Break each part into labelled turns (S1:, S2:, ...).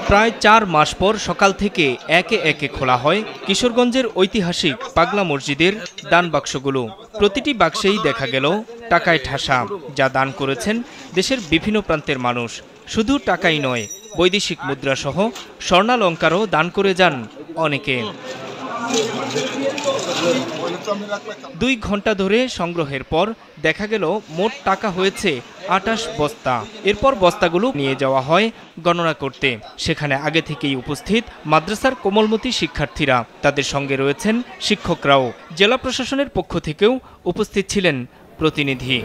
S1: প্রায় ৪ মাস পর সকাল থেকে একে একে খোলা হয় কিশোরগঞ্জের ঐতিহাসিক পাগলা মসজিদের দান বাক্সগুলো। প্রতিটি বাক্সেই দেখা গেল টাকায় ঠাসা, যা দান করেছেন দেশের বিভিন্ন প্রান্তের মানুষ। শুধু টাকাই নয়, বৈদেশিক মুদ্রাসহ স্বর্ণালঙ্কারও দান করে যান অনেকে। ২ ঘন্টা ধরে সংগ্রহের পর দেখা গেল মোট টাকা হয়েছে ২৮ বস্তা। এরপর বস্তাগুলো নিয়ে যাওয়া হয় গণনা করতে। সেখানে আগে থেকেই উপস্থিত মাদ্রাসার কোমলমতি শিক্ষার্থীরা, তাদের সঙ্গে রয়েছেন শিক্ষকরাও। জেলা প্রশাসনের পক্ষ থেকেও উপস্থিত ছিলেন প্রতিনিধি।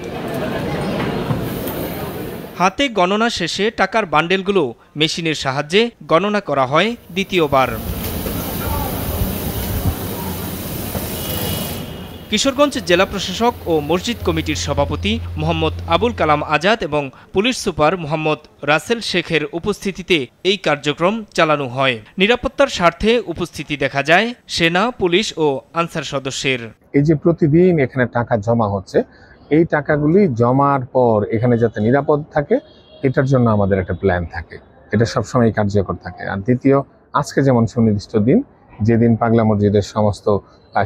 S1: হাতে গণনা শেষে টাকার বান্ডেলগুলো মেশিনের সাহায্যে গণনা করা হয় দ্বিতীয়বার। কিশোরগঞ্জ জেলা প্রশাসক ও মসজিদ কমিটির সভাপতি মোহাম্মদ আবুল কালাম আজাদ এবং পুলিশ সুপার মোহাম্মদ রাসেল শেখের উপস্থিতিতে এই কার্যক্রম চালানো হয়। নিরাপত্তার স্বার্থে উপস্থিতি দেখা যায় সেনা, পুলিশ ও আনসার সদস্যের।
S2: এই যে প্রতিদিন এখানে টাকা জমা হচ্ছে, এই টাকাগুলি জমার পর এখানে যাতে নিরাপদ থাকে, এটার জন্য আমাদের একটা প্ল্যান থাকে, এটা সবসময় কার্যকর থাকে। আর দ্বিতীয়, আজকে যেমন সুনির্দিষ্ট দিন, যেদিন পাগলা মসজিদের সমস্ত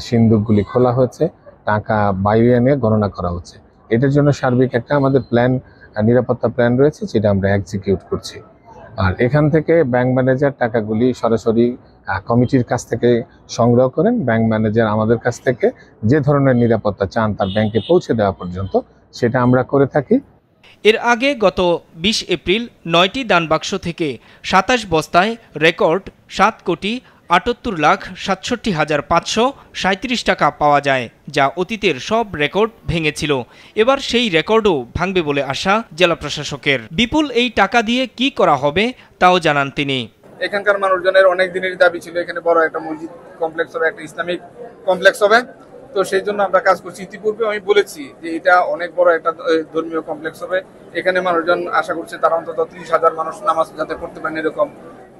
S2: সিন্দুকগুলি খোলা হয়েছে, টাকা বাইরে এনে গণনা করা হচ্ছে, এটার জন্য সার্বিক একটা আমাদের প্ল্যান, নিরাপত্তা প্ল্যান রয়েছে, যেটা আমরা এক্সিকিউট করছি। আর এখান থেকে ব্যাংক ম্যানেজার টাকাগুলি সরাসরি কমিটির কাছ থেকে সংগ্রহ করেন। ব্যাংক ম্যানেজার আমাদের কাছ থেকে যে ধরনের নিরাপত্তা চান তার ব্যাংকে পৌঁছে দেওয়া পর্যন্ত সেটা আমরা করে থাকি।
S1: এর আগে গত ২০ এপ্রিল ৯টি দান বাক্স থেকে ২৭ বস্তায় রেকর্ড ৭,৭,৬৭,৫৩৭ টাকা পাওয়া যায়, যা অতীতের সব রেকর্ড ভেঙেছিল। এবার সেই রেকর্ডও ভাঙবে বলে আশা জেলা প্রশাসকের। বিপুল এই টাকা দিয়ে কি করা হবে তাও জানান তিনি।
S3: এখানকার মানুষজনের অনেক দিনের দাবি ছিল এখানে বড় একটা মসজিদ কমপ্লেক্স হবে, একটা ইসলামিক কমপ্লেক্স হবে। তো সেই জন্য আমরা কাজ করছি। ইতিপূর্বে আমি বলেছি যে এটা অনেক বড় একটা ধর্মীয় কমপ্লেক্স হবে। এখানে মানুষজন আশা করছে তারা অন্তত ৩০,০০০ মানুষ নামাজ যাতে পড়তে পারেন এরকম।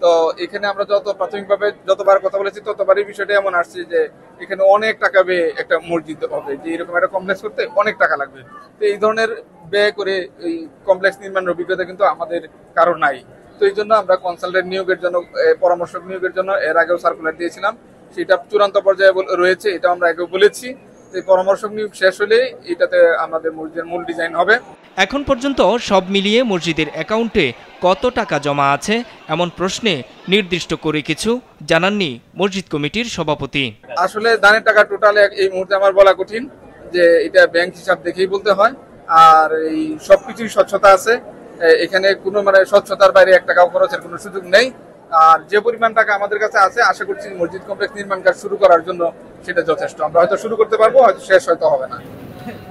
S3: তো এখানে আমরা প্রাথমিকভাবে যতবার কথা বলেছি ততবারই বিষয়টা এমন আসছে যে এখানে অনেক টাকা ব্যয়ে একটা মসজিদ হবে, যে এরকম একটা কমপ্লেক্স করতে অনেক টাকা লাগবে। তো এই ধরনের ব্যয় করে এই কমপ্লেক্স নির্মাণের অভিজ্ঞতা কিন্তু আমাদের কারো নাই। তো এই জন্য আমরা কনসালটেন্ট নিয়োগের জন্য, পরামর্শক নিয়োগের জন্য এর আগেও সার্কুলার দিয়েছিলাম, সেটা চূড়ান্ত পর্যায়ে রয়েছে, এটা আমরা আগেও বলেছি। এই পরামর্শক নিয়োগ শেষ হলে এটাতে আমাদের মসজিদের মূল ডিজাইন হবে।
S1: এখন পর্যন্ত সব মিলিয়ে মসজিদের অ্যাকাউন্টে কত টাকা জমা আছে এমন প্রশ্নে নির্দিষ্ট করে কিছু জানাননি মসজিদ কমিটির সভাপতি।
S3: আসলে দানের টাকা টোটাল এই মুহূর্তে আমার বলা কঠিন, যে এটা ব্যাংক হিসাব দেখেই বলতে হয়। আর এই সবকিছুই স্বচ্ছতা আছে, এখানে কোনো স্বচ্ছতার বাইরে ১ টাকাও খরচের কোনো সুযোগ নেই। আর যে পরিমাণ টাকা আমাদের কাছে আছে, আশা করছি মসজিদ কমপ্লেক্স নির্মাণ কাজ শুরু করার জন্য সেটা যথেষ্ট। আমরা হয়তো শুরু করতে পারবো, হয়তো শেষ হয়তো হবে না।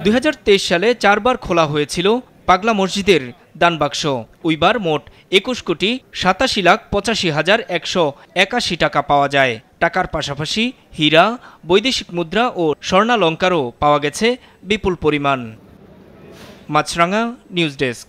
S1: ২০২৩ সালে ৪ বার খোলা হয়েছিল পাগলা মসজিদের দান বাক্স। ওইবার মোট ২১,৮৫,৮৫,১৮১ টাকা পাওয়া যায়। টাকার পাশাপাশি হীরা, বৈদেশিক মুদ্রা ও স্বর্ণালঙ্কারও পাওয়া গেছে বিপুল পরিমাণ। মাছরাঙা নিউজ ডেস্ক।